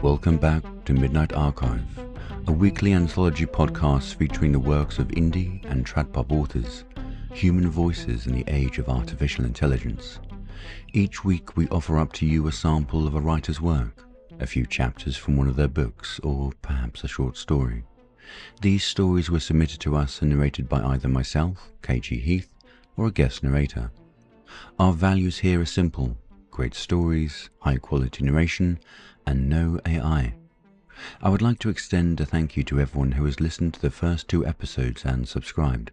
Welcome back to Midnight Archive, a weekly anthology podcast featuring the works of indie and trad pop authors, human voices in the age of artificial intelligence. Each week we offer up to you a sample of a writer's work, a few chapters from one of their books, or perhaps a short story. These stories were submitted to us and narrated by either myself, KG Heath, or a guest narrator. Our values here are simple: great stories, high quality narration, and no AI. I would like to extend a thank you to everyone who has listened to the first 2 episodes and subscribed.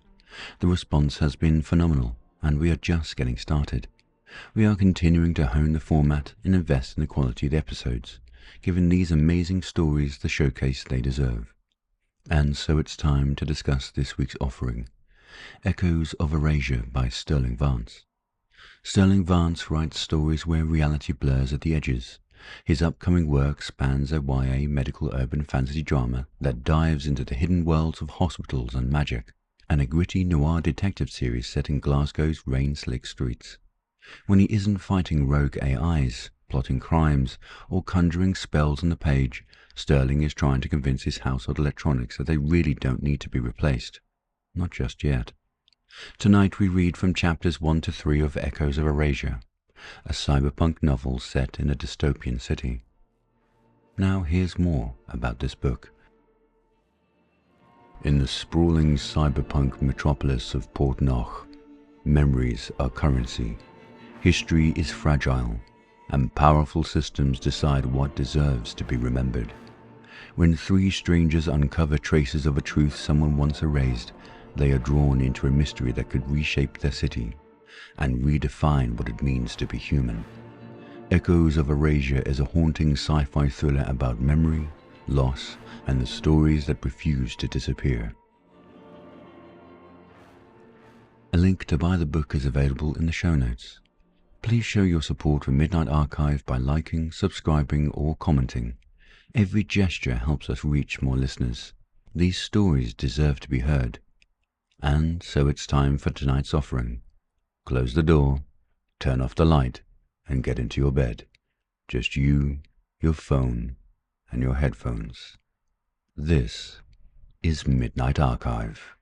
The response has been phenomenal, and we are just getting started. We are continuing to hone the format and invest in the quality of the episodes, giving these amazing stories the showcase they deserve. And so it's time to discuss this week's offering, Echoes of Erasure by Sterling Vance. Sterling Vance writes stories where reality blurs at the edges. His upcoming work spans a YA medical urban fantasy drama that dives into the hidden worlds of hospitals and magic, and a gritty noir detective series set in Glasgow's rain-slick streets. When he isn't fighting rogue AIs, plotting crimes, or conjuring spells on the page, Sterling is trying to convince his household electronics that they really don't need to be replaced. Not just yet. Tonight we read from chapters 1 to 3 of Echoes of Erasure, a cyberpunk novel set in a dystopian city. Now here's more about this book. In the sprawling cyberpunk metropolis of Port Noch, memories are currency. History is fragile, and powerful systems decide what deserves to be remembered. When 3 strangers uncover traces of a truth someone once erased, they are drawn into a mystery that could reshape their city and redefine what it means to be human. Echoes of Erasure is a haunting sci-fi thriller about memory, loss, and the stories that refuse to disappear. A link to buy the book is available in the show notes. Please show your support for Midnight Archive by liking, subscribing, or commenting. Every gesture helps us reach more listeners. These stories deserve to be heard. And so it's time for tonight's offering. Close the door, turn off the light, and get into your bed. Just you, your phone, and your headphones. This is Midnight Archive.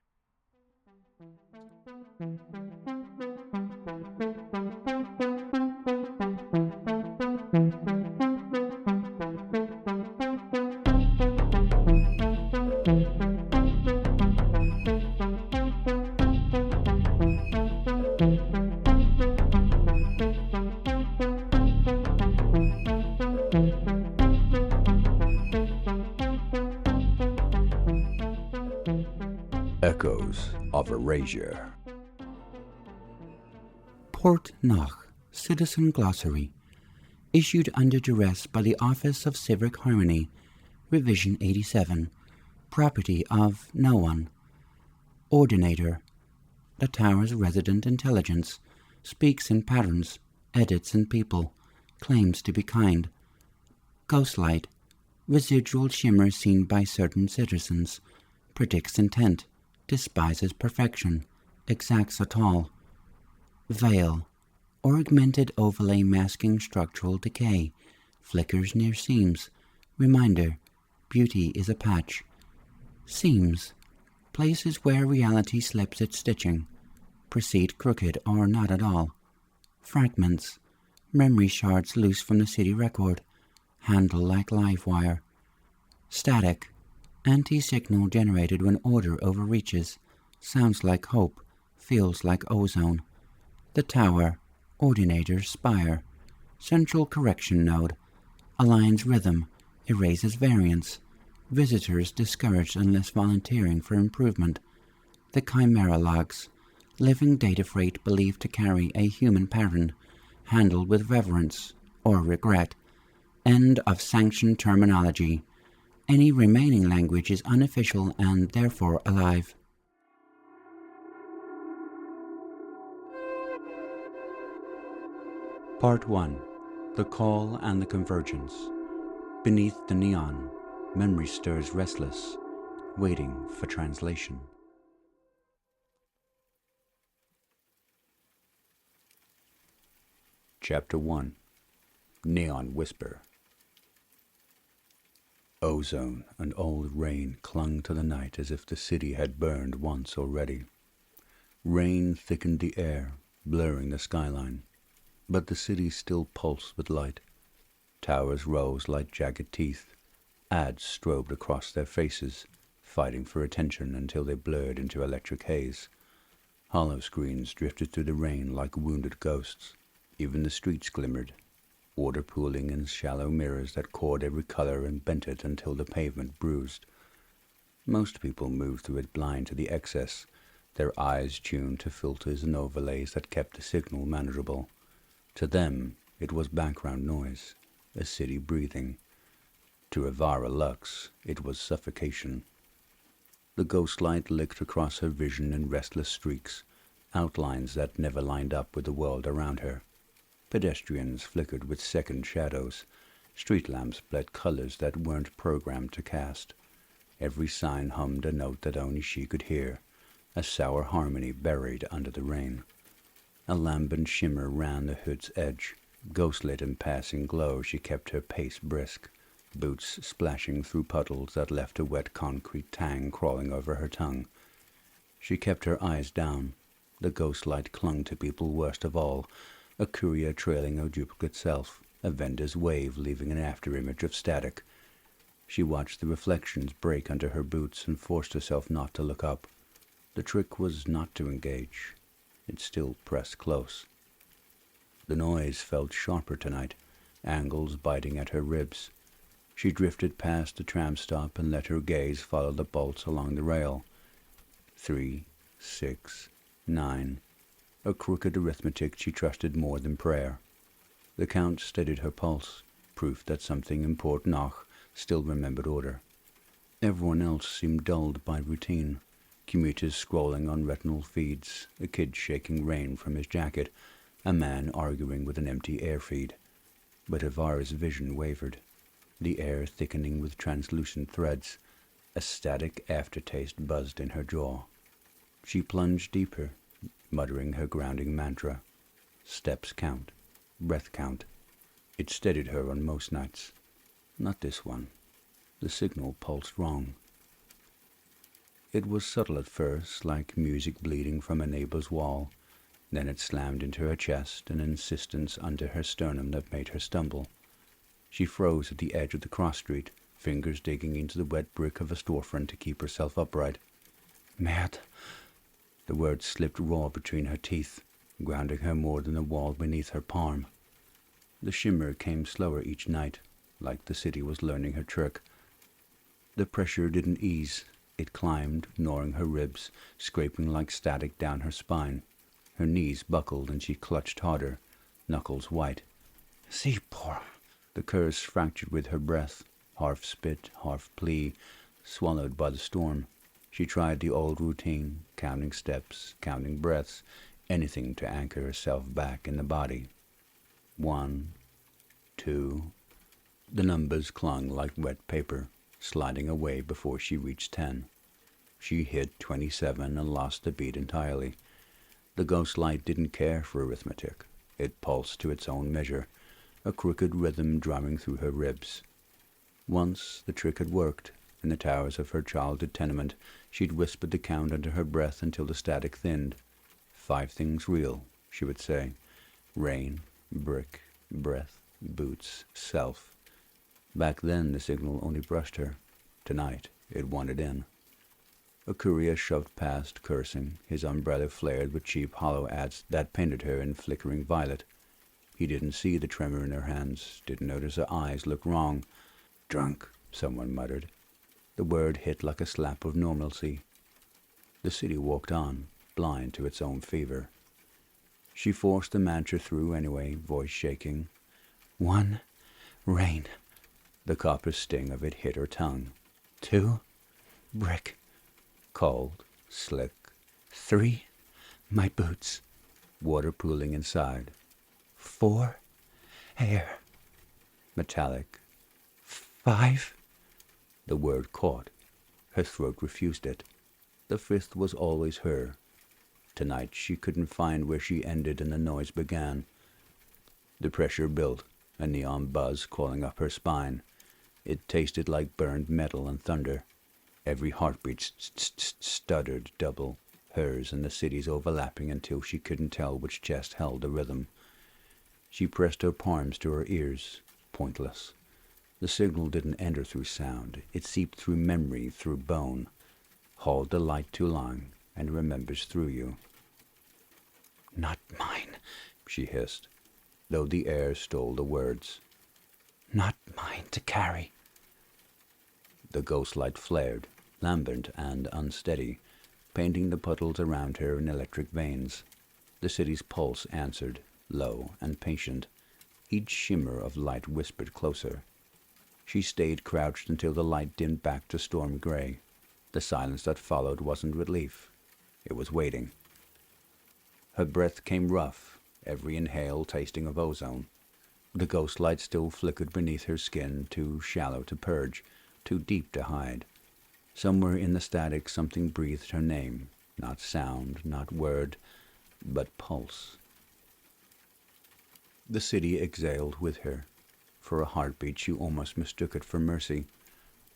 Echoes of Erasure. Port Noch, Citizen Glossary, issued under duress by the Office of Civic Harmony, Revision 87, property of no one. Ordinator, the tower's resident intelligence, speaks in patterns, edits in people, claims to be kind. Ghostlight, residual shimmer seen by certain citizens, predicts intent, despises perfection, exacts a toll. Veil, augmented overlay masking structural decay, flickers near seams, reminder, beauty is a patch. Seams, places where reality slips its stitching, proceed crooked or not at all. Fragments, memory shards loose from the city record, handle like live wire. Static, anti-signal generated when order overreaches, sounds like hope, feels like ozone. The tower, ordinator's spire, central correction node, aligns rhythm, erases variance, visitors discouraged unless volunteering for improvement. The chimera logs, living data freight believed to carry a human pattern, handled with reverence or regret. End of sanctioned terminology. Any remaining language is unofficial and therefore alive. Part 1. The Call and the Convergence. Beneath the neon, memory stirs restless, waiting for translation. Chapter 1. Neon Whisper. Ozone and old rain clung to the night as if the city had burned once already. Rain thickened the air, blurring the skyline, but the city still pulsed with light. Towers rose like jagged teeth. Ads strobed across their faces, fighting for attention until they blurred into electric haze. Hollow screens drifted through the rain like wounded ghosts. Even the streets glimmered, water pooling in shallow mirrors that caught every color and bent it until the pavement bruised. Most people moved through it blind to the excess, their eyes tuned to filters and overlays that kept the signal manageable. To them, it was background noise, a city breathing. To Avara Lux, it was suffocation. The ghost light licked across her vision in restless streaks, outlines that never lined up with the world around her. Pedestrians flickered with second shadows. Street lamps bled colors that weren't programmed to cast. Every sign hummed a note that only she could hear, a sour harmony buried under the rain. A lambent shimmer ran the hood's edge. Ghostlit in passing glow, she kept her pace brisk, boots splashing through puddles that left a wet concrete tang crawling over her tongue. She kept her eyes down. The ghost light clung to people worst of all, a courier trailing a duplicate self, a vendor's wave leaving an afterimage of static. She watched the reflections break under her boots and forced herself not to look up. The trick was not to engage. It still pressed close. The noise felt sharper tonight, angles biting at her ribs. She drifted past the tram stop and let her gaze follow the bolts along the rail. 3, 6, 9. A crooked arithmetic she trusted more than prayer. The count steadied her pulse, proof that something in Port Noch still remembered order. Everyone else seemed dulled by routine. Commuters scrolling on retinal feeds, a kid shaking rain from his jacket, a man arguing with an empty air feed. But Avara's vision wavered, the air thickening with translucent threads. A static aftertaste buzzed in her jaw. She plunged deeper, muttering her grounding mantra. Steps count, breath count. It steadied her on most nights. Not this one. The signal pulsed wrong. It was subtle at first, like music bleeding from a neighbor's wall. Then it slammed into her chest, an insistence under her sternum that made her stumble. She froze at the edge of the cross street, fingers digging into the wet brick of a storefront to keep herself upright. Merde. The words slipped raw between her teeth, grounding her more than the wall beneath her palm. The shimmer came slower each night, like the city was learning her trick. The pressure didn't ease. It climbed, gnawing her ribs, scraping like static down her spine. Her knees buckled and she clutched harder, knuckles white. Seapor. The curse fractured with her breath, half spit, half plea, swallowed by the storm. She tried the old routine, counting steps, counting breaths, anything to anchor herself back in the body. 1, 2. The numbers clung like wet paper, sliding away before she reached 10. She hit 27 and lost the beat entirely. The ghost light didn't care for arithmetic. It pulsed to its own measure, a crooked rhythm drumming through her ribs. Once the trick had worked. In the towers of her childhood tenement, she'd whispered the count under her breath until the static thinned. 5 things real, she would say. Rain, brick, breath, boots, self. Back then the signal only brushed her. Tonight it wanted in. A courier shoved past, cursing. His umbrella flared with cheap hollow ads that painted her in flickering violet. He didn't see the tremor in her hands, didn't notice her eyes looked wrong. Drunk, someone muttered. The word hit like a slap of normalcy. The city walked on, blind to its own fever. She forced the mantra through anyway, voice shaking. 1, rain. The copper sting of it hit her tongue. 2, brick. Cold, slick. 3, my boots. Water pooling inside. 4, air. Metallic. 5. The word caught. Her throat refused it. The 5th was always her. Tonight she couldn't find where she ended and the noise began. The pressure built, a neon buzz crawling up her spine. It tasted like burned metal and thunder. Every heartbeat stuttered double, hers and the city's overlapping until she couldn't tell which chest held the rhythm. She pressed her palms to her ears. Pointless. The signal didn't enter through sound. It seeped through memory, through bone. Hold the light too long, and remembers through you. "Not mine," she hissed, though the air stole the words. "Not mine to carry." The ghost light flared, lambent and unsteady, painting the puddles around her in electric veins. The city's pulse answered, low and patient. Each shimmer of light whispered closer. She stayed crouched until the light dimmed back to storm gray. The silence that followed wasn't relief. It was waiting. Her breath came rough, every inhale tasting of ozone. The ghost light still flickered beneath her skin, too shallow to purge, too deep to hide. Somewhere in the static something breathed her name, not sound, not word, but pulse. The city exhaled with her. For a heartbeat she almost mistook it for mercy.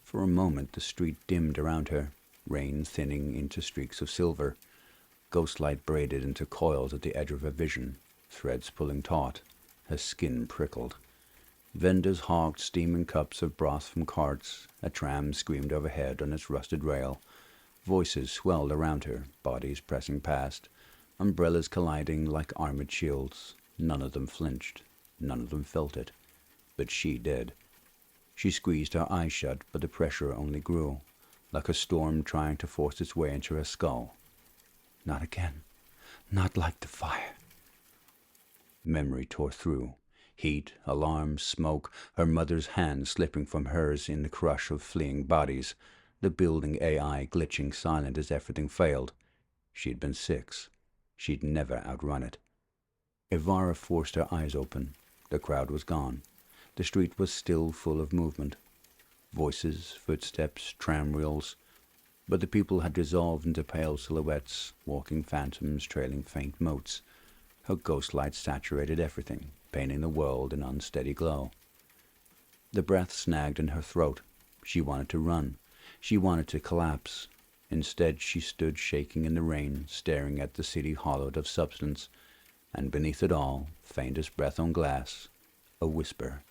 For a moment the street dimmed around her, rain thinning into streaks of silver. Ghostlight braided into coils at the edge of her vision, threads pulling taut. Her skin prickled. Vendors hawked steaming cups of broth from carts. A tram screamed overhead on its rusted rail. Voices swelled around her, bodies pressing past, umbrellas colliding like armored shields. None of them flinched. None of them felt it. But she did. She squeezed her eyes shut, but the pressure only grew, like a storm trying to force its way into her skull. Not again. Not like the fire. Memory tore through. Heat, alarms, smoke, her mother's hand slipping from hers in the crush of fleeing bodies, the building AI glitching silent as everything failed. She'd been 6. She'd never outrun it. Ivara forced her eyes open. The crowd was gone. The street was still full of movement. Voices, footsteps, tram wheels. But the people had dissolved into pale silhouettes, walking phantoms trailing faint motes. Her ghost light saturated everything, painting the world in unsteady glow. The breath snagged in her throat. She wanted to run. She wanted to collapse. Instead, she stood shaking in the rain, staring at the city hollowed of substance. And beneath it all, faintest breath on glass, a whisper.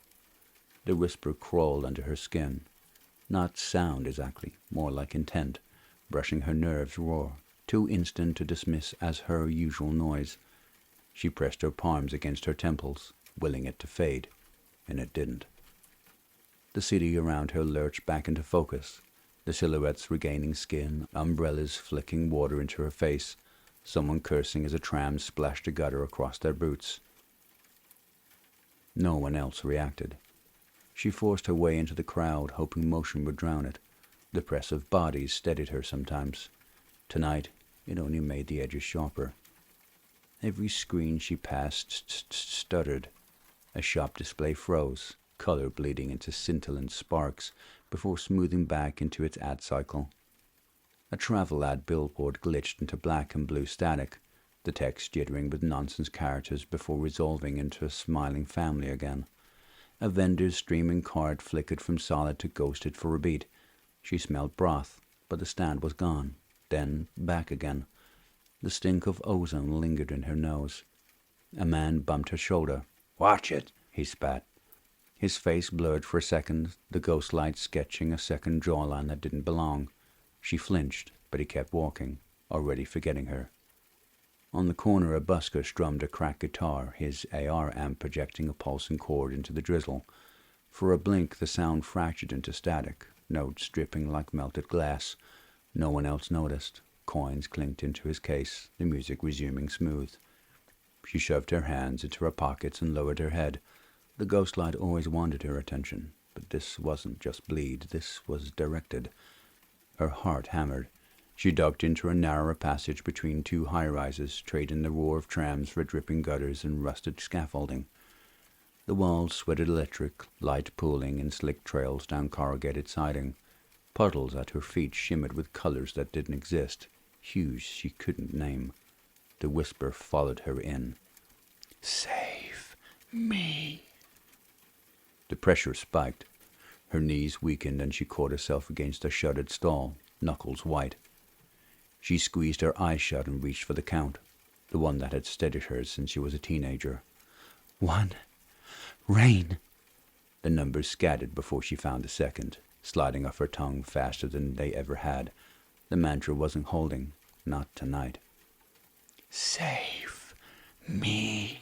The whisper crawled under her skin. Not sound exactly, more like intent, brushing her nerves raw, too instant to dismiss as her usual noise. She pressed her palms against her temples, willing it to fade, and it didn't. The city around her lurched back into focus, the silhouettes regaining skin, umbrellas flicking water into her face, someone cursing as a tram splashed a gutter across their boots. No one else reacted. She forced her way into the crowd, hoping motion would drown it. The press of bodies steadied her sometimes. Tonight, it only made the edges sharper. Every screen she passed stuttered. A shop display froze, color bleeding into scintillant sparks before smoothing back into its ad cycle. A travel ad billboard glitched into black and blue static, the text jittering with nonsense characters before resolving into a smiling family again. A vendor's streaming card flickered from solid to ghosted for a beat. She smelled broth, but the stand was gone, then back again. The stink of ozone lingered in her nose. A man bumped her shoulder. "Watch it," he spat. His face blurred for a second, the ghost light sketching a second jawline that didn't belong. She flinched, but he kept walking, already forgetting her. On the corner, a busker strummed a cracked guitar, his AR amp projecting a pulsing chord into the drizzle. For a blink, the sound fractured into static, notes dripping like melted glass. No one else noticed. Coins clinked into his case, the music resuming smooth. She shoved her hands into her pockets and lowered her head. The ghost light always wanted her attention, but this wasn't just bleed, this was directed. Her heart hammered. She ducked into a narrower passage between 2 high-rises, trading the roar of trams for dripping gutters and rusted scaffolding. The walls sweated electric, light pooling in slick trails down corrugated siding. Puddles at her feet shimmered with colors that didn't exist, hues she couldn't name. The whisper followed her in. "Save Me. The pressure spiked. Her knees weakened and she caught herself against a shuttered stall, knuckles white. She squeezed her eyes shut and reached for the count, the one that had steadied her since she was a teenager. 1. Rain. The numbers scattered before she found the second, sliding off her tongue faster than they ever had. The mantra wasn't holding, not tonight. Save me.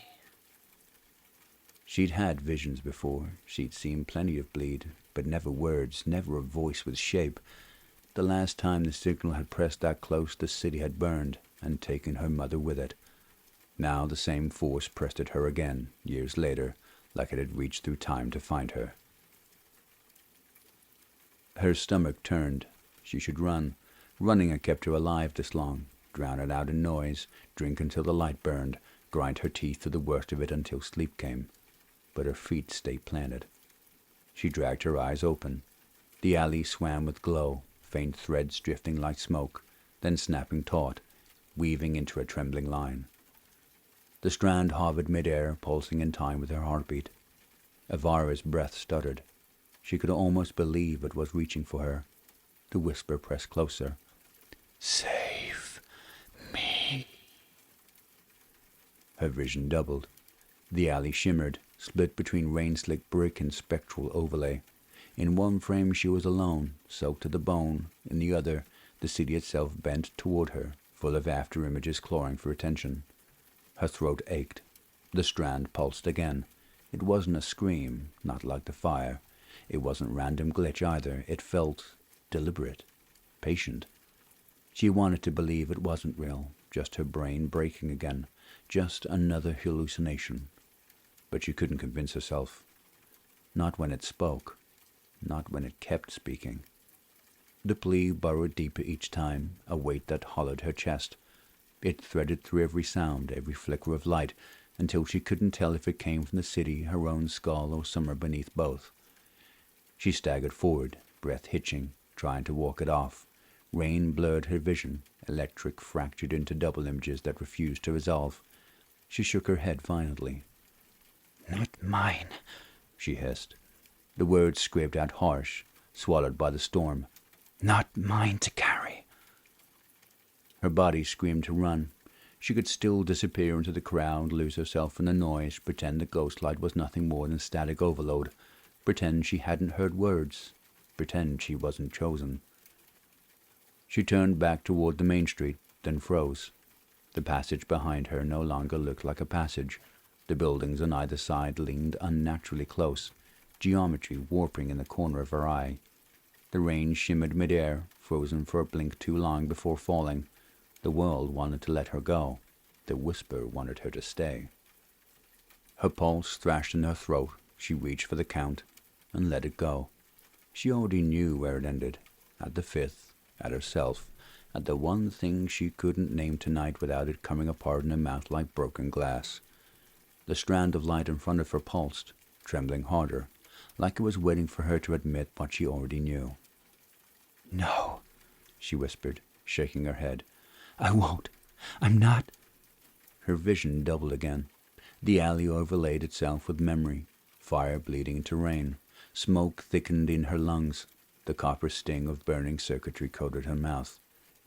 She'd had visions before. She'd seen plenty of bleed, but never words, never a voice with shape. The last time the signal had pressed that close, the city had burned and taken her mother with it. Now the same force pressed at her again, years later, like it had reached through time to find her. Her stomach turned. She should run. Running had kept her alive this long. Drown it out in noise, drink until the light burned, grind her teeth through the worst of it until sleep came. But her feet stayed planted. She dragged her eyes open. The alley swam with glow, faint threads drifting like smoke, then snapping taut, weaving into a trembling line. The strand hovered mid-air, pulsing in time with her heartbeat. Avara's breath stuttered. She could almost believe it was reaching for her. The whisper pressed closer. Save me. Her vision doubled. The alley shimmered, split between rain-slick brick and spectral overlay. In one frame she was alone, soaked to the bone. In the other, the city itself bent toward her, full of after-images clawing for attention. Her throat ached. The strand pulsed again. It wasn't a scream, not like the fire. It wasn't random glitch either. It felt deliberate, patient. She wanted to believe it wasn't real, just her brain breaking again, just another hallucination. But she couldn't convince herself. Not when it spoke. Not when it kept speaking. The plea burrowed deeper each time, a weight that hollowed her chest. It threaded through every sound, every flicker of light, until she couldn't tell if it came from the city, her own skull, or somewhere beneath both. She staggered forward, breath hitching, trying to walk it off. Rain blurred her vision, electric fractured into double images that refused to resolve. She shook her head violently. Not mine, she hissed. The words scraped out harsh, swallowed by the storm. Not mine to carry. Her body screamed to run. She could still disappear into the crowd, lose herself in the noise, pretend the ghostlight was nothing more than static overload, pretend she hadn't heard words, pretend she wasn't chosen. She turned back toward the main street, then froze. The passage behind her no longer looked like a passage. The buildings on either side leaned unnaturally close, geometry warping in the corner of her eye. The rain shimmered mid-air, frozen for a blink too long before falling. The world wanted to let her go. The whisper wanted her to stay. Her pulse thrashed in her throat. She reached for the count and let it go. She already knew where it ended, at the fifth, at herself, at the one thing she couldn't name tonight without it coming apart in her mouth like broken glass. The strand of light in front of her pulsed, trembling harder, like it was waiting for her to admit what she already knew. No, she whispered, shaking her head. I won't. I'm not. Her vision doubled again. The alley overlaid itself with memory, fire bleeding into rain. Smoke thickened in her lungs. The copper sting of burning circuitry coated her mouth.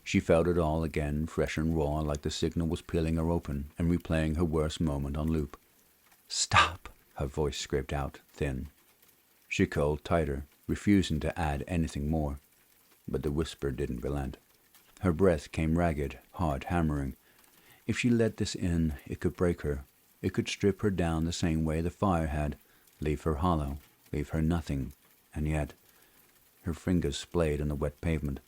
She felt it all again, fresh and raw, like the signal was peeling her open and replaying her worst moment on loop. Stop, her voice scraped out, thin. She curled tighter, refusing to add anything more. But the whisper didn't relent. Her breath came ragged, hard, hammering. If she let this in, it could break her. It could strip her down the same way the fire had, leave her hollow, leave her nothing. And yet, her fingers splayed on the wet pavement.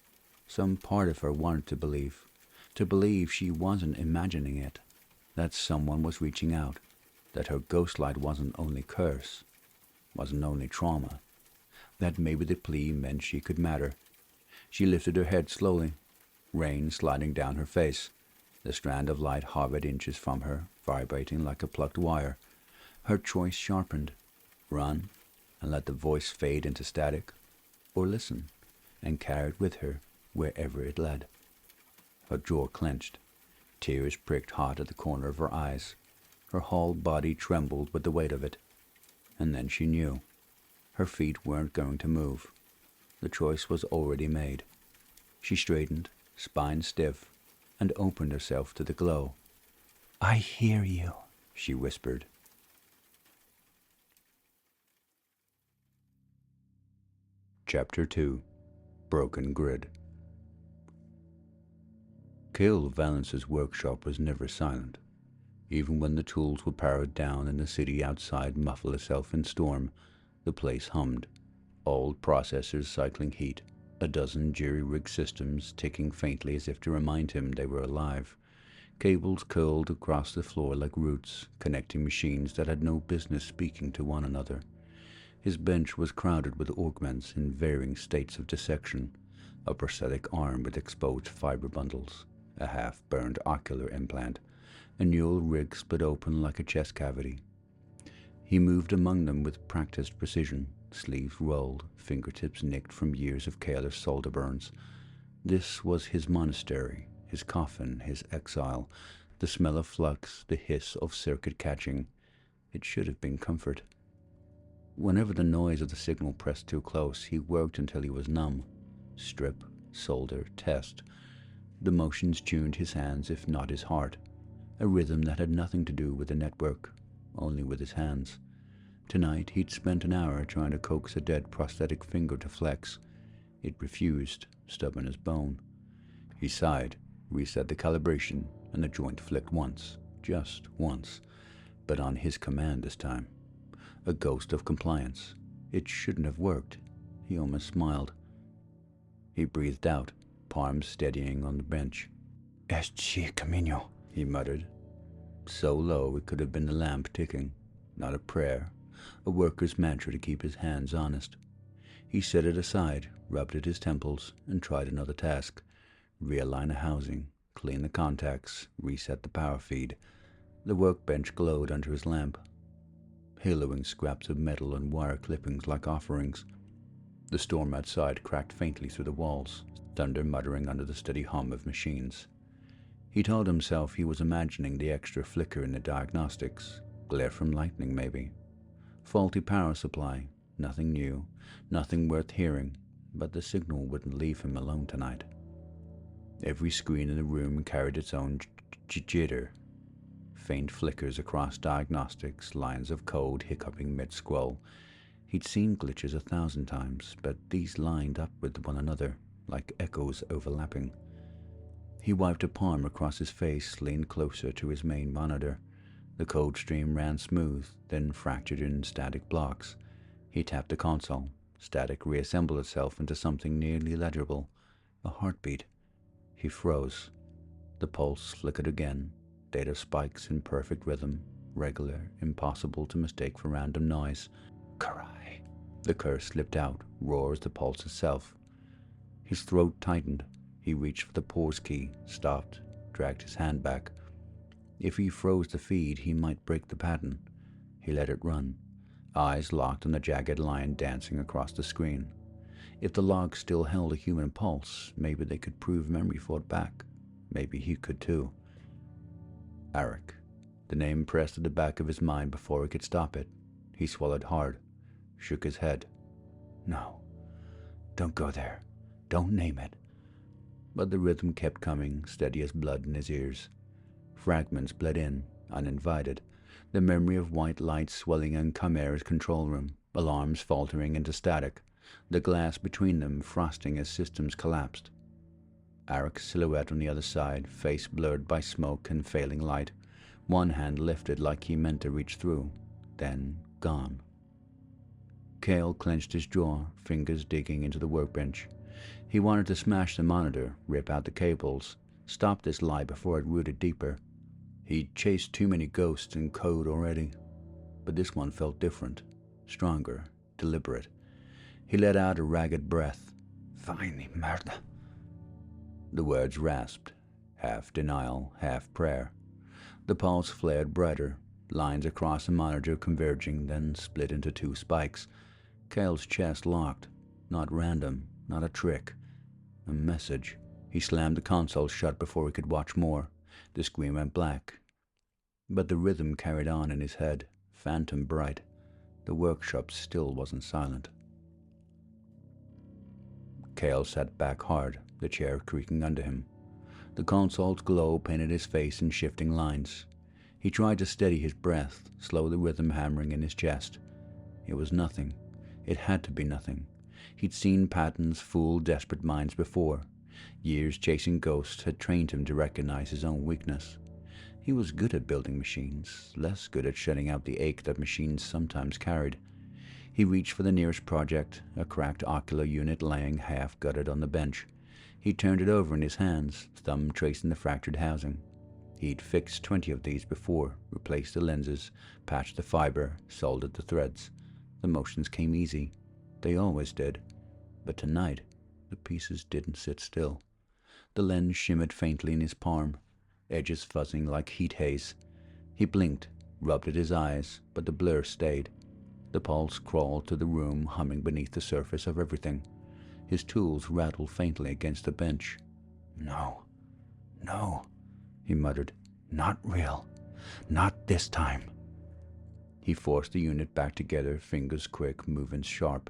Some part of her wanted to believe she wasn't imagining it, that someone was reaching out, that her ghostlight wasn't only curse, wasn't only trauma, that maybe the plea meant she could matter. She lifted her head slowly, rain sliding down her face. The strand of light hovered inches from her, vibrating like a plucked wire. Her choice sharpened. Run, and let the voice fade into static, or listen, and carry it with her wherever it led. Her jaw clenched. Tears pricked hot at the corner of her eyes. Her whole body trembled with the weight of it. And then she knew. Her feet weren't going to move. The choice was already made. She straightened, spine stiff, and opened herself to the glow. "I hear you," she whispered. Chapter 2. Broken Grid. Sterling Vance's workshop was never silent. Even when the tools were powered down and the city outside muffled itself in storm, the place hummed. Old processors cycling heat, a dozen jury-rigged systems ticking faintly as if to remind him they were alive. Cables curled across the floor like roots, connecting machines that had no business speaking to one another. His bench was crowded with augments in varying states of dissection, a prosthetic arm with exposed fiber bundles, a half-burned ocular implant, a neural rig split open like a chest cavity. He moved among them with practiced precision, sleeves rolled, fingertips nicked from years of careless solder burns. This was his monastery, his coffin, his exile, the smell of flux, the hiss of circuit catching. It should have been comfort. Whenever the noise of the signal pressed too close, he worked until he was numb. Strip, solder, test. The motions tuned his hands, if not his heart. A rhythm that had nothing to do with the network, only with his hands. Tonight he'd spent an hour trying to coax a dead prosthetic finger to flex. It refused, stubborn as bone. He sighed, reset the calibration, and the joint flicked once, just once, but on his command this time. A ghost of compliance. It shouldn't have worked. He almost smiled. He breathed out, palms steadying on the bench. "Este camino," he muttered. So low it could have been the lamp ticking, not a prayer, a worker's mantra to keep his hands honest. He set it aside, rubbed at his temples, and tried another task. Realign the housing, clean the contacts, reset the power feed. The workbench glowed under his lamp, haloing scraps of metal and wire clippings like offerings. The storm outside cracked faintly through the walls, thunder muttering under the steady hum of machines. He told himself he was imagining the extra flicker in the diagnostics, glare from lightning maybe. Faulty power supply, nothing new, nothing worth hearing, but the signal wouldn't leave him alone tonight. Every screen in the room carried its own jitter. Faint flickers across diagnostics, lines of code hiccuping mid-scroll. He'd seen glitches 1,000 times, but these lined up with one another, like echoes overlapping. He wiped a palm across his face, leaned closer to his main monitor. The code stream ran smooth, then fractured in static blocks. He tapped the console. Static reassembled itself into something nearly legible. A heartbeat. He froze. The pulse flickered again. Data spikes in perfect rhythm, regular, impossible to mistake for random noise. Karai. The curse slipped out, raw as the pulse itself. His throat tightened. He reached for the pause key, stopped, dragged his hand back. If he froze the feed, he might break the pattern. He let it run, eyes locked on the jagged line dancing across the screen. If the log still held a human pulse, maybe they could prove memory fought back. Maybe he could too. Arik. The name pressed at the back of his mind before he could stop it. He swallowed hard, shook his head. No, don't go there. Don't name it. But the rhythm kept coming, steady as blood in his ears. Fragments bled in, uninvited. The memory of white lights swelling in Chimera's control room, alarms faltering into static, the glass between them frosting as systems collapsed. Arik's silhouette on the other side, face blurred by smoke and failing light, one hand lifted like he meant to reach through, then gone. Cale clenched his jaw, fingers digging into the workbench. He wanted to smash the monitor, rip out the cables, stop this lie before it rooted deeper. He'd chased too many ghosts in code already, but this one felt different, stronger, deliberate. He let out a ragged breath. Finally, merda. The words rasped, half denial, half prayer. The pulse flared brighter, lines across the monitor converging, then split into two spikes. Cale's chest locked. Not random, not a trick. A message. He slammed the console shut before he could watch more. The screen went black. But the rhythm carried on in his head, phantom bright. The workshop still wasn't silent. Cale sat back hard, the chair creaking under him. The console's glow painted his face in shifting lines. He tried to steady his breath, slow the rhythm hammering in his chest. It was nothing. It had to be nothing. He'd seen patterns fool desperate minds before. Years chasing ghosts had trained him to recognize his own weakness. He was good at building machines, less good at shutting out the ache that machines sometimes carried. He reached for the nearest project, a cracked ocular unit laying half-gutted on the bench. He turned it over in his hands, thumb tracing the fractured housing. He'd fixed 20 of these before, replaced the lenses, patched the fiber, soldered the threads. The motions came easy. They always did. But tonight, the pieces didn't sit still. The lens shimmered faintly in his palm, edges fuzzing like heat haze. He blinked, rubbed at his eyes, but the blur stayed. The pulse crawled through the room, humming beneath the surface of everything. His tools rattled faintly against the bench. No, he muttered. Not real. Not this time. He forced the unit back together, fingers quick, movements sharp.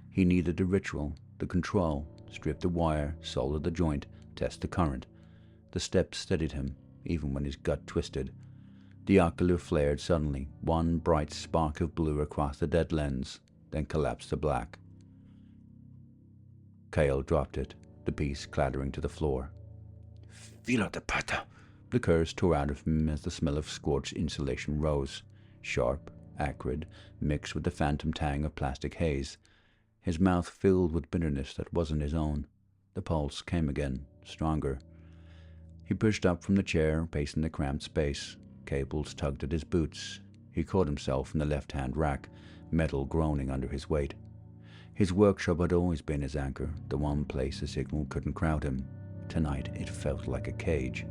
He needed the ritual, the control, strip the wire, solder the joint, test the current. The steps steadied him, even when his gut twisted. The ocular flared suddenly, one bright spark of blue across the dead lens, then collapsed to black. Cale dropped it, the piece clattering to the floor. Filo de pata! The curse tore out of him as the smell of scorched insulation rose, sharp, acrid, mixed with the phantom tang of plastic haze. His mouth filled with bitterness that wasn't his own. The pulse came again, stronger. He pushed up from the chair, pacing the cramped space. Cables tugged at his boots. He caught himself in the left-hand rack, metal groaning under his weight. His workshop had always been his anchor, the one place the signal couldn't crowd him. Tonight it felt like a cage.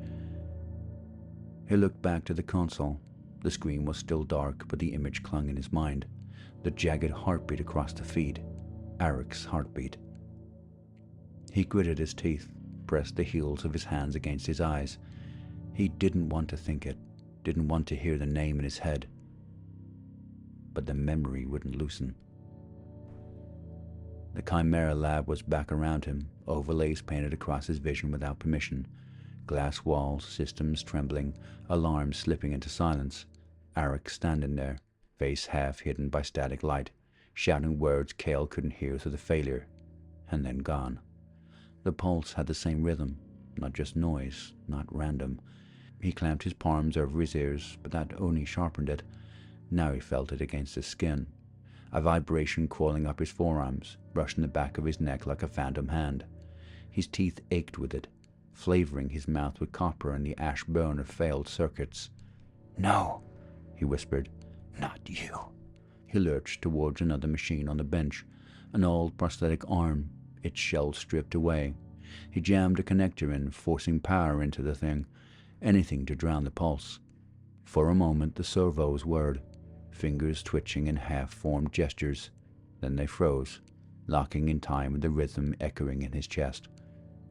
He looked back to the console. The screen was still dark, but the image clung in his mind. The jagged heartbeat across the feed. Arek's heartbeat. He gritted his teeth, pressed the heels of his hands against his eyes. He didn't want to think it, didn't want to hear the name in his head. But the memory wouldn't loosen. The Chimera lab was back around him, overlays painted across his vision without permission. Glass walls, systems trembling, alarms slipping into silence. Arek standing there, face half hidden by static light, shouting words Cale couldn't hear through the failure, and then gone. The pulse had the same rhythm, not just noise, not random. He clamped his palms over his ears, but that only sharpened it. Now he felt it against his skin. A vibration crawling up his forearms, brushing the back of his neck like a phantom hand. His teeth ached with it, flavoring his mouth with copper and the ash burn of failed circuits. No, he whispered. Not you. He lurched towards another machine on the bench, an old prosthetic arm, its shell stripped away. He jammed a connector in, forcing power into the thing, anything to drown the pulse. For a moment the servos whirred, fingers twitching in half-formed gestures. Then they froze, locking in time with the rhythm echoing in his chest.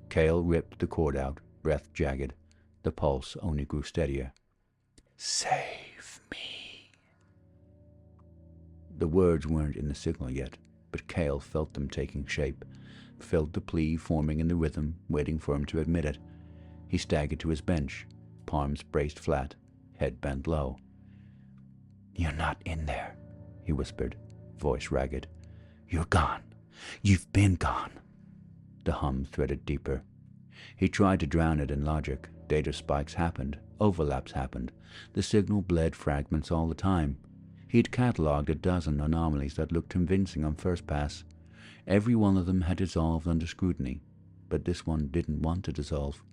Cale ripped the cord out, breath jagged. The pulse only grew steadier. Save me. The words weren't in the signal yet, but Cale felt them taking shape, felt the plea forming in the rhythm, waiting for him to admit it. He staggered to his bench, palms braced flat, head bent low. You're not in there, he whispered, voice ragged. You're gone. You've been gone. The hum threaded deeper. He tried to drown it in logic. Data spikes happened. Overlaps happened. The signal bled fragments all the time. He'd catalogued a dozen anomalies that looked convincing on first pass. Every one of them had dissolved under scrutiny, but this one didn't want to dissolve.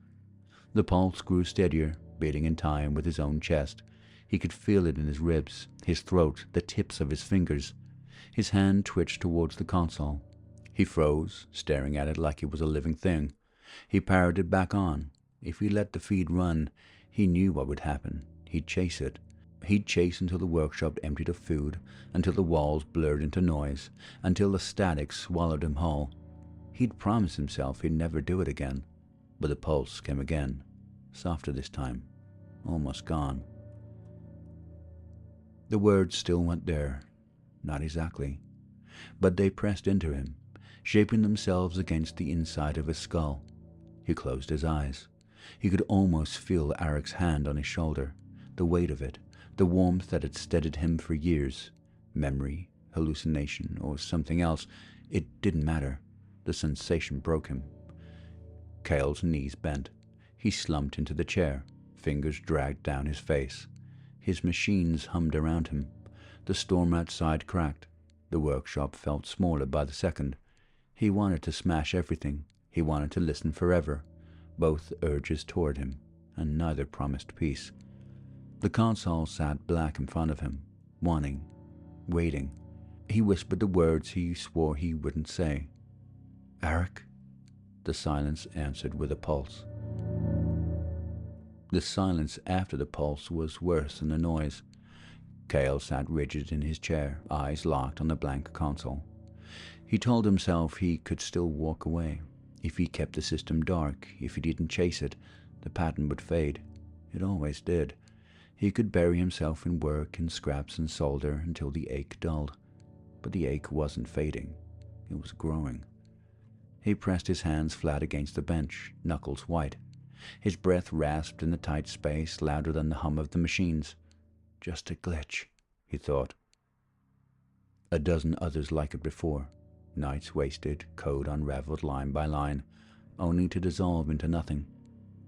The pulse grew steadier, beating in time with his own chest. He could feel it in his ribs, his throat, the tips of his fingers. His hand twitched towards the console. He froze, staring at it like it was a living thing. He powered it back on. If he let the feed run, he knew what would happen. He'd chase it. He'd chase until the workshop emptied of food, until the walls blurred into noise, until the static swallowed him whole. He'd promised himself he'd never do it again. But the pulse came again, softer this time, almost gone. The words still weren't there. Not exactly. But they pressed into him, shaping themselves against the inside of his skull. He closed his eyes. He could almost feel Eric's hand on his shoulder, the weight of it, the warmth that had steadied him for years. Memory, hallucination, or something else, it didn't matter. The sensation broke him. Cale's knees bent. He slumped into the chair, fingers dragged down his face. His machines hummed around him. The storm outside cracked. The workshop felt smaller by the second. He wanted to smash everything. He wanted to listen forever. Both urges toward him, and neither promised peace. The console sat black in front of him, wanting, waiting. He whispered the words he swore he wouldn't say. "Eric?" The silence answered with a pulse. The silence after the pulse was worse than the noise. Cale sat rigid in his chair, eyes locked on the blank console. He told himself he could still walk away. If he kept the system dark, if he didn't chase it, the pattern would fade. It always did. He could bury himself in work and scraps and solder until the ache dulled. But the ache wasn't fading. It was growing. He pressed his hands flat against the bench, knuckles white. His breath rasped in the tight space, louder than the hum of the machines. Just a glitch, he thought. A dozen others like it before. Nights wasted, code unraveled line by line, only to dissolve into nothing.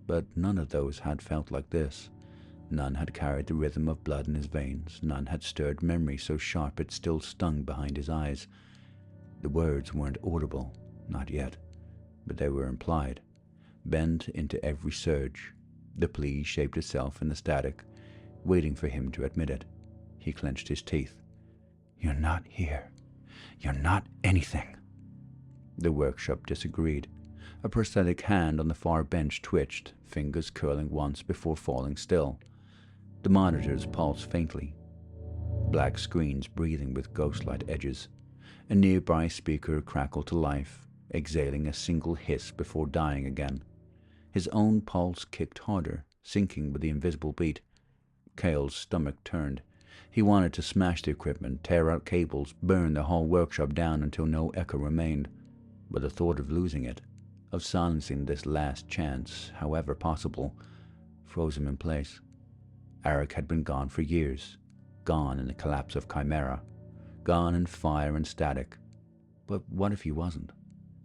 But none of those had felt like this. None had carried the rhythm of blood in his veins. None had stirred memory so sharp it still stung behind his eyes. The words weren't audible, not yet, but they were implied, bent into every surge. The plea shaped itself in the static, waiting for him to admit it. He clenched his teeth. "You're not here. You're not anything." The workshop disagreed. A prosthetic hand on the far bench twitched, fingers curling once before falling still. The monitors pulsed faintly. Black screens breathing with ghost-like edges. A nearby speaker crackled to life, exhaling a single hiss before dying again. His own pulse kicked harder, syncing with the invisible beat. Cale's stomach turned. He wanted to smash the equipment, tear out cables, burn the whole workshop down until no echo remained. But the thought of losing it, of silencing this last chance, however possible, froze him in place. Eric had been gone for years, gone in the collapse of Chimera, gone in fire and static. But what if he wasn't?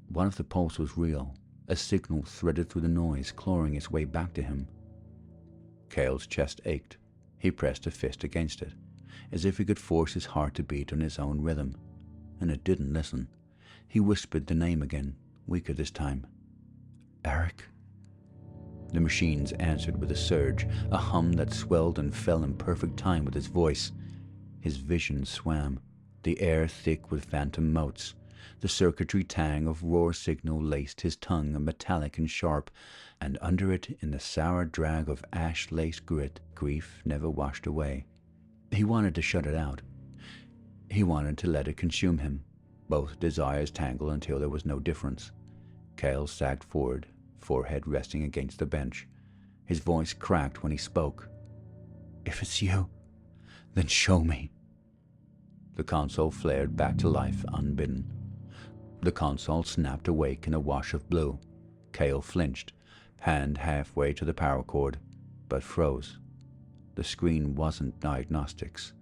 What if the pulse was real, a signal threaded through the noise, clawing its way back to him? Cale's chest ached. He pressed a fist against it, as if he could force his heart to beat on his own rhythm. And it didn't listen. He whispered the name again, weaker this time. "Eric?" The machines answered with a surge, a hum that swelled and fell in perfect time with his voice. His vision swam, the air thick with phantom motes. The circuitry tang of roar signal laced his tongue, a metallic and sharp, and under it, in the sour drag of ash-laced grit, grief never washed away. He wanted to shut it out. He wanted to let it consume him. Both desires tangled until there was no difference. Cale sagged forward, forehead resting against the bench. His voice cracked when he spoke. "If it's you, then show me." The console flared back to life unbidden. The console snapped awake in a wash of blue. Cale flinched, hand halfway to the power cord, but froze. The screen wasn't diagnostics,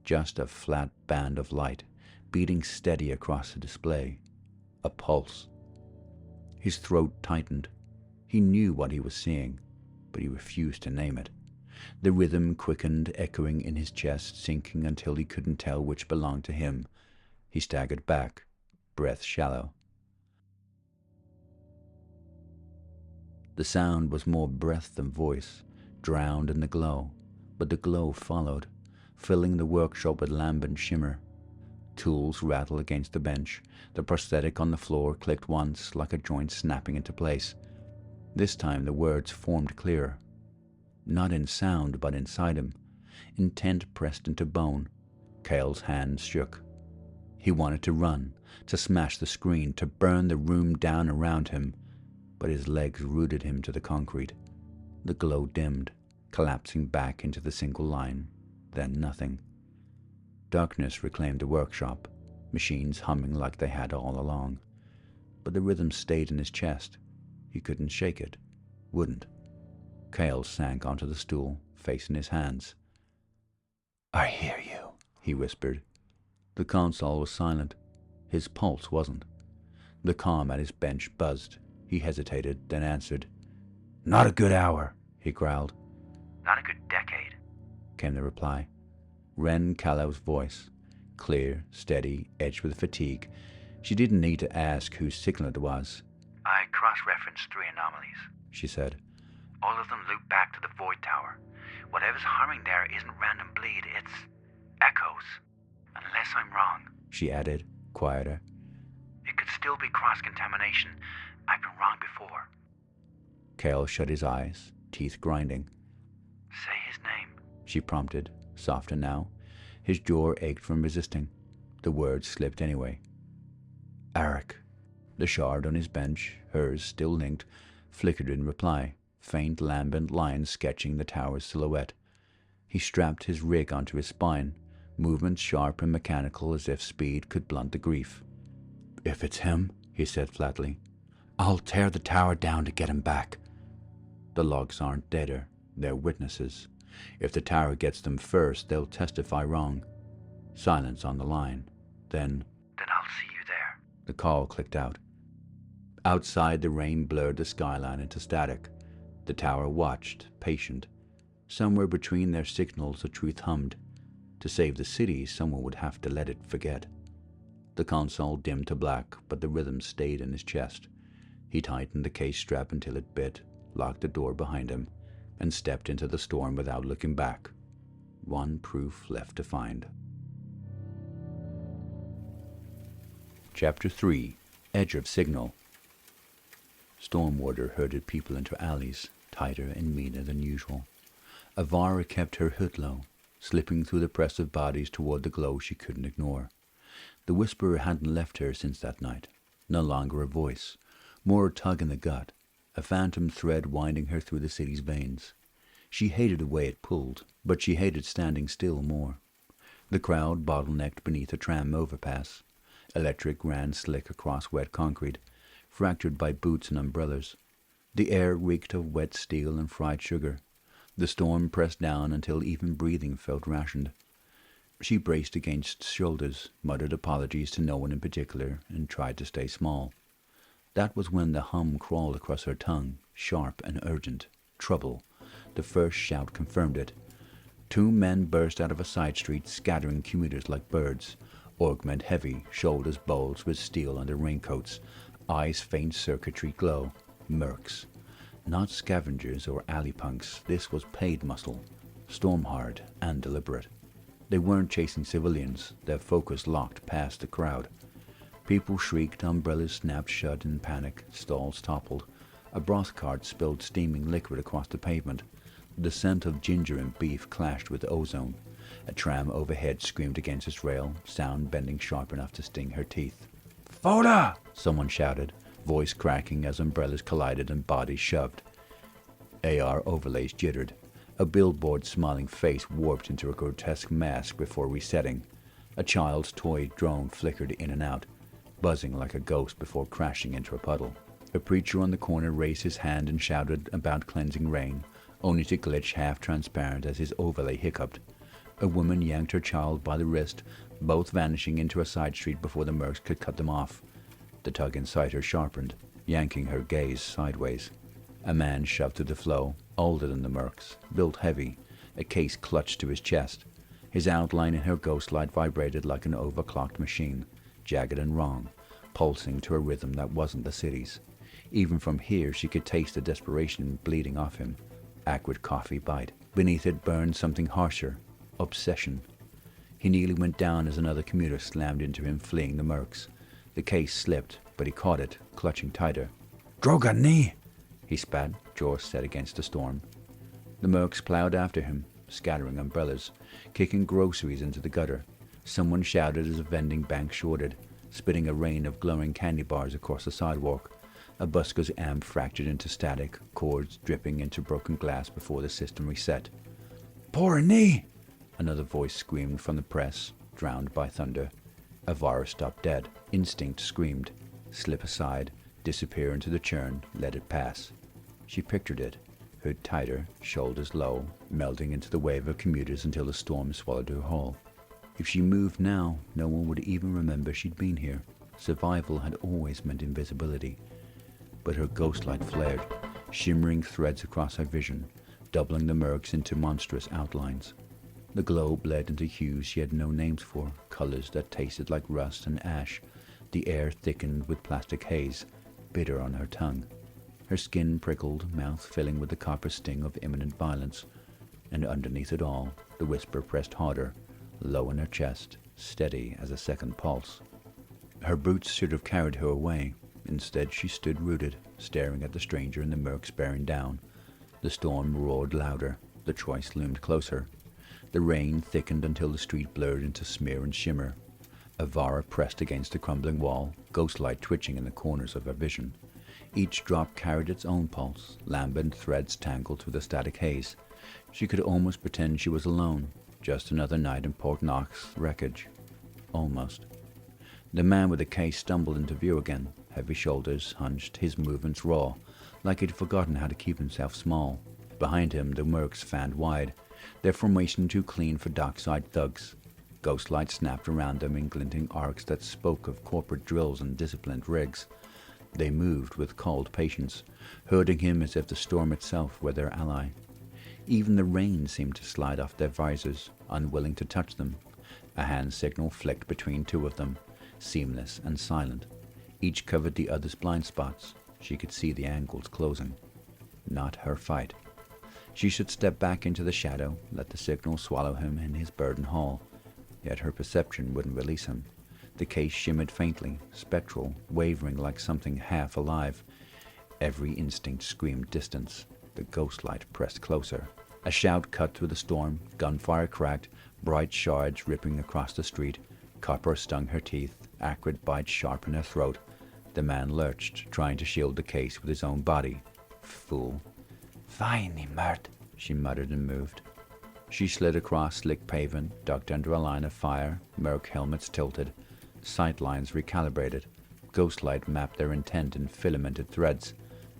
just a flat band of light, beating steady across the display. A pulse. His throat tightened. He knew what he was seeing, but he refused to name it. The rhythm quickened, echoing in his chest, sinking until he couldn't tell which belonged to him. He staggered back, breath shallow. The sound was more breath than voice, drowned in the glow, but the glow followed, filling the workshop with lambent shimmer. Tools rattled against the bench. The prosthetic on the floor clicked once, like a joint snapping into place. This time the words formed clearer. Not in sound, but inside him. Intent pressed into bone. Cale's hands shook. He wanted to run, to smash the screen, to burn the room down around him, but his legs rooted him to the concrete. The glow dimmed, collapsing back into the single line, then nothing. Darkness reclaimed the workshop, machines humming like they had all along. But the rhythm stayed in his chest. He couldn't shake it. Wouldn't. Cale sank onto the stool, facing his hands. "I hear you," he whispered. The console was silent. His pulse wasn't. The comm at his bench buzzed. He hesitated, then answered. "Not a good hour," he growled. "Not a good decade," came the reply. Ren Callow's voice, clear, steady, edged with fatigue. She didn't need to ask whose signal it was. "I cross-referenced 3 anomalies," she said. "All of them loop back to the Void Tower. Whatever's humming there isn't random bleed, it's echoes. Unless I'm wrong," she added, quieter. "It could still be cross-contamination. I've been wrong before." Cale shut his eyes, teeth grinding. "Say his name," she prompted, softer now. His jaw ached from resisting. The words slipped anyway. "Arik." The shard on his bench, hers still linked, flickered in reply, faint lambent lines sketching the tower's silhouette. He strapped his rig onto his spine, movements sharp and mechanical as if speed could blunt the grief. "If it's him," he said flatly, "I'll tear the tower down to get him back." The logs aren't deader, they're witnesses. If the tower gets them first, they'll testify wrong. Silence on the line. Then I'll see you there." the call clicked out. Outside, the rain blurred the skyline into static. The tower watched, patient. Somewhere between their signals, the truth hummed. To save the city, someone would have to let it forget. The console dimmed to black, but the rhythm stayed in his chest. He tightened the case strap until it bit, locked the door behind him, and stepped into the storm without looking back. One proof left to find. Chapter 3. Edge of Signal. Stormwater herded people into alleys, tighter and meaner than usual. Avara kept her hood low, slipping through the press of bodies toward the glow she couldn't ignore. The Whisperer hadn't left her since that night. No longer a voice, more a tug in the gut, a phantom thread winding her through the city's veins. She hated the way it pulled, but she hated standing still more. The crowd bottlenecked beneath a tram overpass. Electric ran slick across wet concrete, fractured by boots and umbrellas. The air reeked of wet steel and fried sugar. The storm pressed down until even breathing felt rationed. She braced against shoulders, muttered apologies to no one in particular, and tried to stay small. That was when the hum crawled across her tongue, sharp and urgent. Trouble. The first shout confirmed it. 2 men burst out of a side street, scattering commuters like birds. Augment heavy, shoulders bulged with steel under raincoats, eyes faint circuitry glow. Mercs. Not scavengers or alley punks, this was paid muscle, storm-hard and deliberate. They weren't chasing civilians, their focus locked past the crowd. People shrieked, umbrellas snapped shut in panic, stalls toppled. A broth cart spilled steaming liquid across the pavement. The scent of ginger and beef clashed with ozone. A tram overhead screamed against its rail, sound bending sharp enough to sting her teeth. "Foda!" someone shouted, voice cracking as umbrellas collided and bodies shoved. AR overlays jittered. A billboard's smiling face warped into a grotesque mask before resetting. A child's toy drone flickered in and out, buzzing like a ghost before crashing into a puddle. A preacher on the corner raised his hand and shouted about cleansing rain, only to glitch half-transparent as his overlay hiccuped. A woman yanked her child by the wrist, both vanishing into a side street before the mercs could cut them off. The tug inside her sharpened, yanking her gaze sideways. A man shoved through the flow, older than the mercs, built heavy, a case clutched to his chest. His outline in her ghost light vibrated like an overclocked machine, jagged and wrong, pulsing to a rhythm that wasn't the city's. Even from here she could taste the desperation bleeding off him. Acrid coffee bite. Beneath it burned something harsher. Obsession. He nearly went down as another commuter slammed into him, fleeing the mercs. The case slipped, but he caught it, clutching tighter. "Droga knee!" he spat, jaw set against the storm. The mercs plowed after him, scattering umbrellas, kicking groceries into the gutter. Someone shouted as a vending bank shorted, spitting a rain of glowing candy bars across the sidewalk. A busker's amp fractured into static, cords dripping into broken glass before the system reset. "Pour a knee!" another voice screamed from the press, drowned by thunder. Avara stopped dead. Instinct screamed. Slip aside, disappear into the churn, let it pass. She pictured it, hood tighter, shoulders low, melting into the wave of commuters until the storm swallowed her whole. If she moved now, no one would even remember she'd been here. Survival had always meant invisibility. But her ghost light flared, shimmering threads across her vision, doubling the murks into monstrous outlines. The glow bled into hues she had no names for, colors that tasted like rust and ash. The air thickened with plastic haze, bitter on her tongue. Her skin prickled, mouth filling with the copper sting of imminent violence. And underneath it all, the whisper pressed harder, low in her chest, steady as a second pulse. Her boots should have carried her away. Instead, she stood rooted, staring at the stranger in the murks bearing down. The storm roared louder. The choice loomed closer. The rain thickened until the street blurred into smear and shimmer. Avara pressed against the crumbling wall, ghostlight twitching in the corners of her vision. Each drop carried its own pulse, lambent threads tangled through the static haze. She could almost pretend she was alone, just another night in Port Knox wreckage. Almost. The man with the case stumbled into view again, heavy shoulders hunched, his movements raw, like he'd forgotten how to keep himself small. Behind him, the mercs fanned wide, their formation too clean for dockside thugs. Ghostlight snapped around them in glinting arcs that spoke of corporate drills and disciplined rigs. They moved with cold patience, herding him as if the storm itself were their ally. Even the rain seemed to slide off their visors, unwilling to touch them. A hand signal flicked between two of them, seamless and silent. Each covered the other's blind spots. She could see the angles closing. Not her fight. She should step back into the shadow, let the signal swallow him in his burden haul. Yet her perception wouldn't release him. The case shimmered faintly, spectral, wavering like something half alive. Every instinct screamed distance. The ghostlight pressed closer. A shout cut through the storm, gunfire cracked, bright shards ripping across the street. Copper stung her teeth, acrid bites sharp in her throat. The man lurched, trying to shield the case with his own body. Fool. Finally, Mert, she muttered and moved. She slid across slick pavement, ducked under a line of fire, merc helmets tilted, sightlines recalibrated. Ghostlight mapped their intent in filamented threads,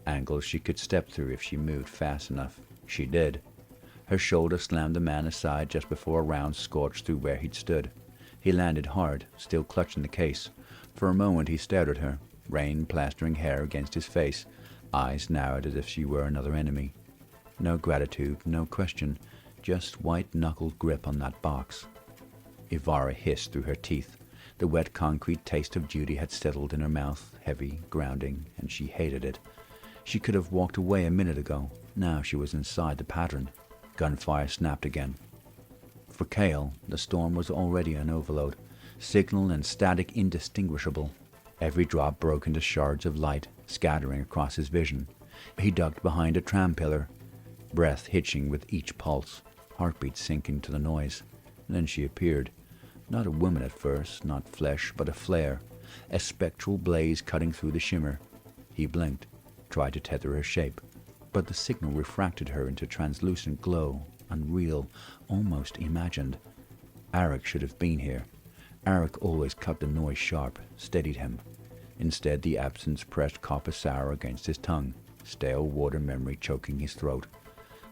angles she could step through if she moved fast enough. She did. Her shoulder slammed the man aside just before a round scorched through where he'd stood. He landed hard, still clutching the case. For a moment he stared at her, rain plastering hair against his face, eyes narrowed as if she were another enemy. No gratitude, no question, just white-knuckled grip on that box. Ivara hissed through her teeth. The wet concrete taste of duty had settled in her mouth, heavy, grounding, and she hated it. She could have walked away a minute ago. Now she was inside the pattern. Gunfire snapped again. For Kale, the storm was already an overload, signal and static indistinguishable. Every drop broke into shards of light, scattering across his vision. He ducked behind a tram pillar, breath hitching with each pulse, heartbeat sinking to the noise. Then she appeared. Not a woman at first, not flesh, but a flare, a spectral blaze cutting through the shimmer. He blinked, tried to tether her shape, but the signal refracted her into translucent glow, unreal, almost imagined. Arik should have been here. Arik always cut the noise sharp, steadied him. Instead, the absence pressed copper sour against his tongue, stale water memory choking his throat.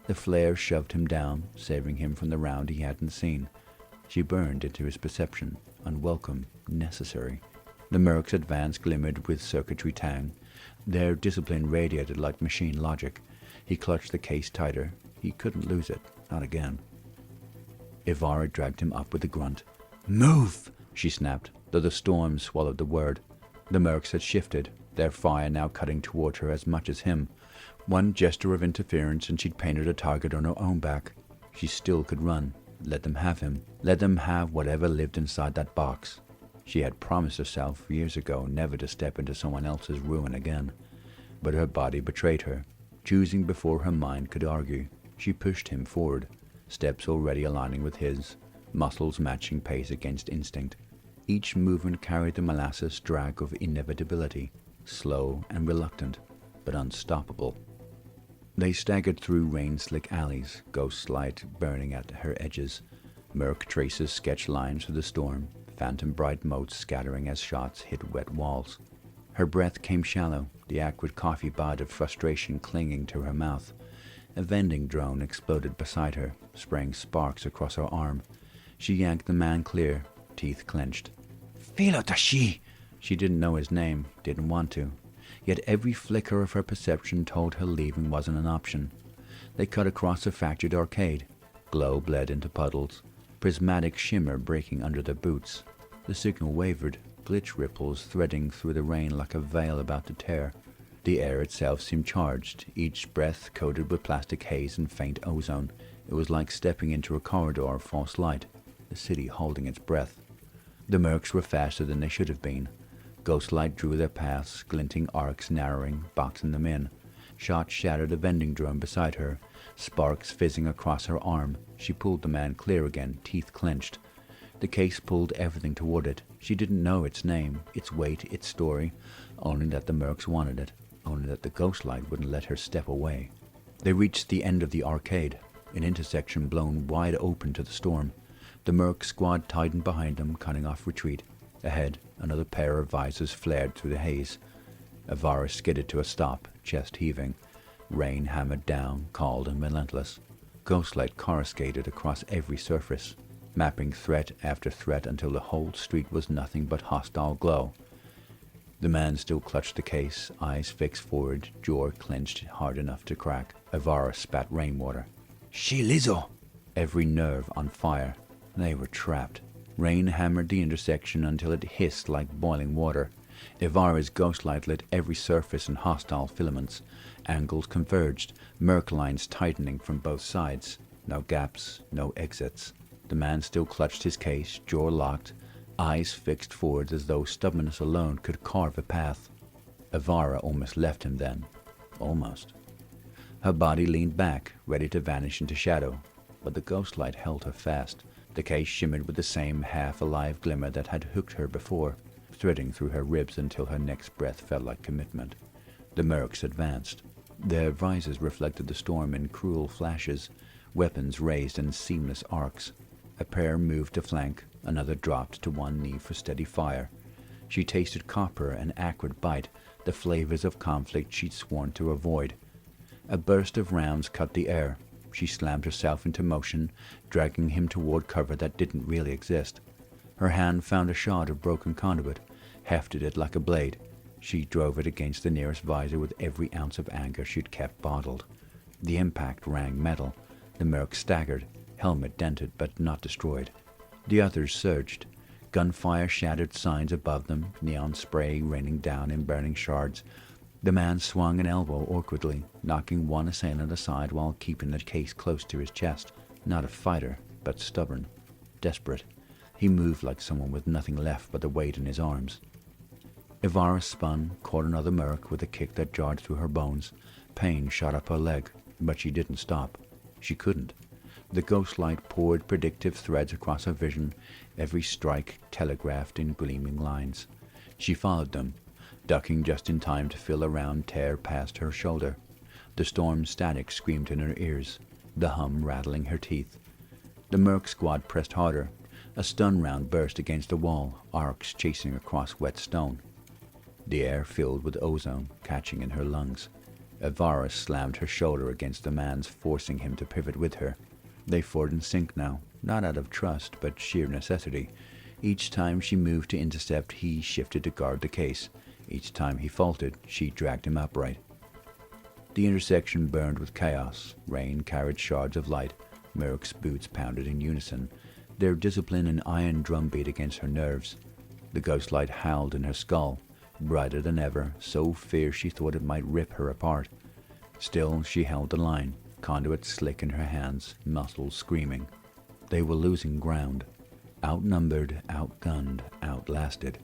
The flare shoved him down, saving him from the round he hadn't seen. She burned into his perception, unwelcome, necessary. The mercs advanced glimmered with circuitry tang. Their discipline radiated like machine logic. He clutched the case tighter. He couldn't lose it, not again. Ivara dragged him up with a grunt. "Move!" she snapped, though the storm swallowed the word. The mercs had shifted, their fire now cutting toward her as much as him. One gesture of interference and she'd painted a target on her own back. She still could run. Let them have him. Let them have whatever lived inside that box. She had promised herself years ago never to step into someone else's ruin again. But her body betrayed her. Choosing before her mind could argue, she pushed him forward, steps already aligning with his, muscles matching pace against instinct. Each movement carried the molasses drag of inevitability, slow and reluctant, but unstoppable. They staggered through rain-slick alleys, ghost light burning at her edges. Merc traces sketch lines through the storm, phantom bright motes scattering as shots hit wet walls. Her breath came shallow, the acrid coffee bud of frustration clinging to her mouth. A vending drone exploded beside her, spraying sparks across her arm. She yanked the man clear, teeth clenched. Philo Tashi! She didn't know his name, didn't want to. Yet every flicker of her perception told her leaving wasn't an option. They cut across a fractured arcade. Glow bled into puddles, prismatic shimmer breaking under their boots. The signal wavered, glitch ripples threading through the rain like a veil about to tear. The air itself seemed charged, each breath coated with plastic haze and faint ozone. It was like stepping into a corridor of false light, the city holding its breath. The mercs were faster than they should have been. Ghostlight drew their paths, glinting arcs narrowing, boxing them in. Shots shattered a vending drone beside her, sparks fizzing across her arm. She pulled the man clear again, teeth clenched. The case pulled everything toward it. She didn't know its name, its weight, its story, only that the mercs wanted it, only that the ghostlight wouldn't let her step away. They reached the end of the arcade, an intersection blown wide open to the storm. The merc squad tightened behind them, cutting off retreat. Ahead, another pair of visors flared through the haze. Avara skidded to a stop, chest heaving. Rain hammered down, cold and relentless. Ghostlight coruscated across every surface, mapping threat after threat until the whole street was nothing but hostile glow. The man still clutched the case, eyes fixed forward, jaw clenched hard enough to crack. Avara spat rainwater. She Lizzo! Every nerve on fire. They were trapped. Rain hammered the intersection until it hissed like boiling water. Ivara's ghostlight lit every surface in hostile filaments. Angles converged, merc lines tightening from both sides. No gaps, no exits. The man still clutched his case, jaw locked, eyes fixed forward as though stubbornness alone could carve a path. Ivara almost left him then. Almost. Her body leaned back, ready to vanish into shadow, but the ghostlight held her fast. The case shimmered with the same half-alive glimmer that had hooked her before, threading through her ribs until her next breath felt like commitment. The mercs advanced. Their visors reflected the storm in cruel flashes, weapons raised in seamless arcs. A pair moved to flank, another dropped to one knee for steady fire. She tasted copper and acrid bite, the flavors of conflict she'd sworn to avoid. A burst of rounds cut the air. She slammed herself into motion, dragging him toward cover that didn't really exist. Her hand found a shard of broken conduit, hefted it like a blade. She drove it against the nearest visor with every ounce of anger she'd kept bottled. The impact rang metal. The merc staggered, helmet dented but not destroyed. The others surged. Gunfire shattered signs above them, neon spray raining down in burning shards. The man swung an elbow awkwardly, knocking one assailant aside while keeping the case close to his chest. Not a fighter, but stubborn, desperate. He moved like someone with nothing left but the weight in his arms. Ivara spun, caught another merc with a kick that jarred through her bones. Pain shot up her leg, but she didn't stop. She couldn't. The ghostlight poured predictive threads across her vision, every strike telegraphed in gleaming lines. She followed them, ducking just in time to feel a round tear past her shoulder. The storm static screamed in her ears, the hum rattling her teeth. The merc squad pressed harder. A stun round burst against the wall, arcs chasing across wet stone. The air filled with ozone, catching in her lungs. Ivara slammed her shoulder against the man's, forcing him to pivot with her. They fought in sync now, not out of trust, but sheer necessity. Each time she moved to intercept, he shifted to guard the case. Each time he faltered, she dragged him upright. The intersection burned with chaos. Rain carried shards of light. Merc's boots pounded in unison, their discipline an iron drumbeat against her nerves. The ghostlight howled in her skull, brighter than ever, so fierce she thought it might rip her apart. Still, she held the line, conduit slick in her hands, muscles screaming. They were losing ground. Outnumbered, outgunned, outlasted.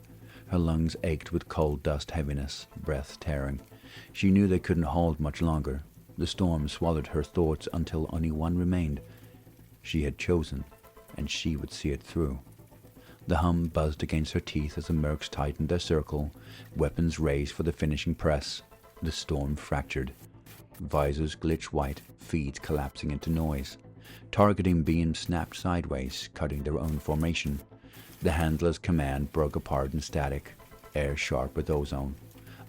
Her lungs ached with coal dust heaviness, breath tearing. She knew they couldn't hold much longer. The storm swallowed her thoughts until only one remained. She had chosen, and she would see it through. The hum buzzed against her teeth as the mercs tightened their circle, weapons raised for the finishing press. The storm fractured. Visors glitched white, feeds collapsing into noise. Targeting beams snapped sideways, cutting their own formation. The handler's command broke apart in static, air sharp with ozone.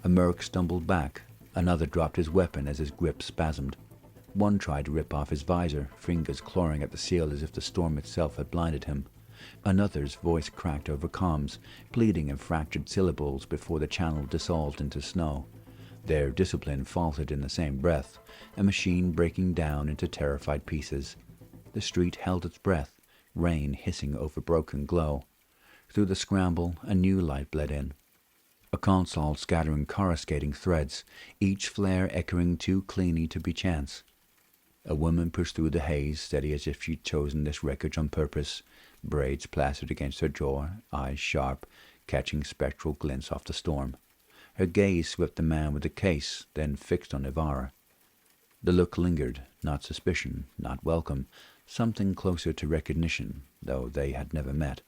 A merc stumbled back. Another dropped his weapon as his grip spasmed. One tried to rip off his visor, fingers clawing at the seal as if the storm itself had blinded him. Another's voice cracked over comms, pleading in fractured syllables before the channel dissolved into snow. Their discipline faltered in the same breath, a machine breaking down into terrified pieces. The street held its breath, rain hissing over broken glow. Through the scramble, a new light bled in. A console scattering coruscating threads, each flare echoing too cleanly to be chance. A woman pushed through the haze, steady as if she'd chosen this wreckage on purpose, braids plastered against her jaw, eyes sharp, catching spectral glints off the storm. Her gaze swept the man with the case, then fixed on Ibarra. The look lingered, not suspicion, not welcome, something closer to recognition, though they had never met.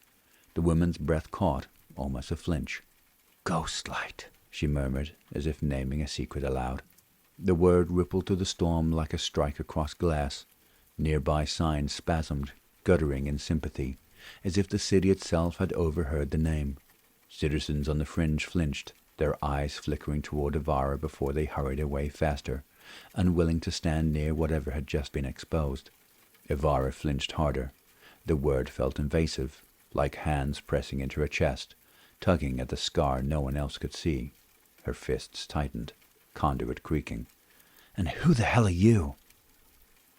The woman's breath caught, almost a flinch. "Ghostlight," she murmured, as if naming a secret aloud. The word rippled through the storm like a strike across glass. Nearby signs spasmed, guttering in sympathy, as if the city itself had overheard the name. Citizens on the fringe flinched, their eyes flickering toward Ibarra before they hurried away faster, unwilling to stand near whatever had just been exposed. Ibarra flinched harder. The word felt invasive, like hands pressing into her chest, tugging at the scar no one else could see. Her fists tightened, conduit creaking. "And who the hell are you?"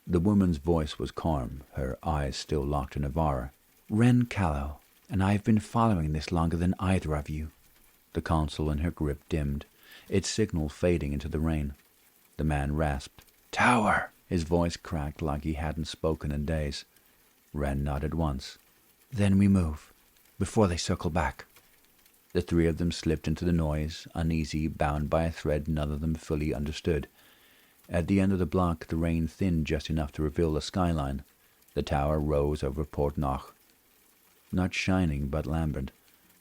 The woman's voice was calm, her eyes still locked in Ibarra. "Ren Callow, and I've been following this longer than either of you." The console in her grip dimmed, its signal fading into the rain. The man rasped, "Tower!" His voice cracked like he hadn't spoken in days. Ren nodded once. "Then we move, before they circle back." The three of them slipped into the noise, uneasy, bound by a thread none of them fully understood. At the end of the block, the rain thinned just enough to reveal the skyline. The tower rose over Port Noch. Not shining, but lambent,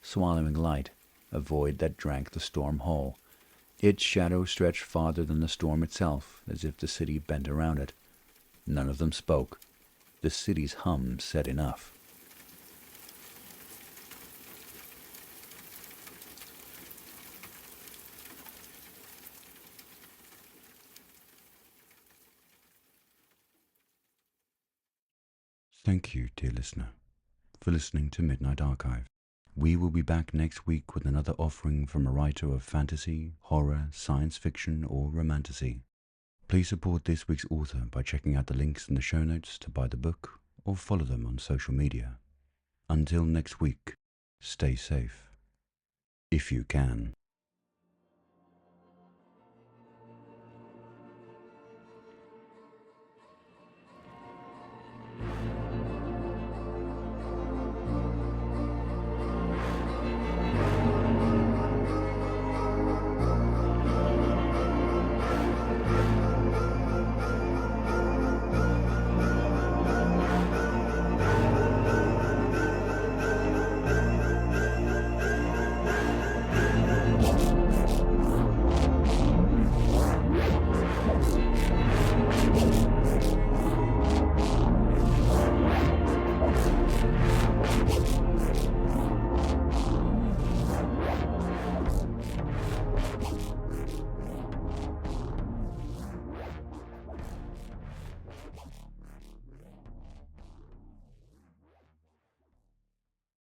swallowing light, a void that drank the storm whole. Its shadow stretched farther than the storm itself, as if the city bent around it. None of them spoke. The city's hum said enough. Thank you, dear listener, for listening to Midnight Archive. We will be back next week with another offering from a writer of fantasy, horror, science fiction, or romantasy. Please support this week's author by checking out the links in the show notes to buy the book or follow them on social media. Until next week, stay safe, if you can.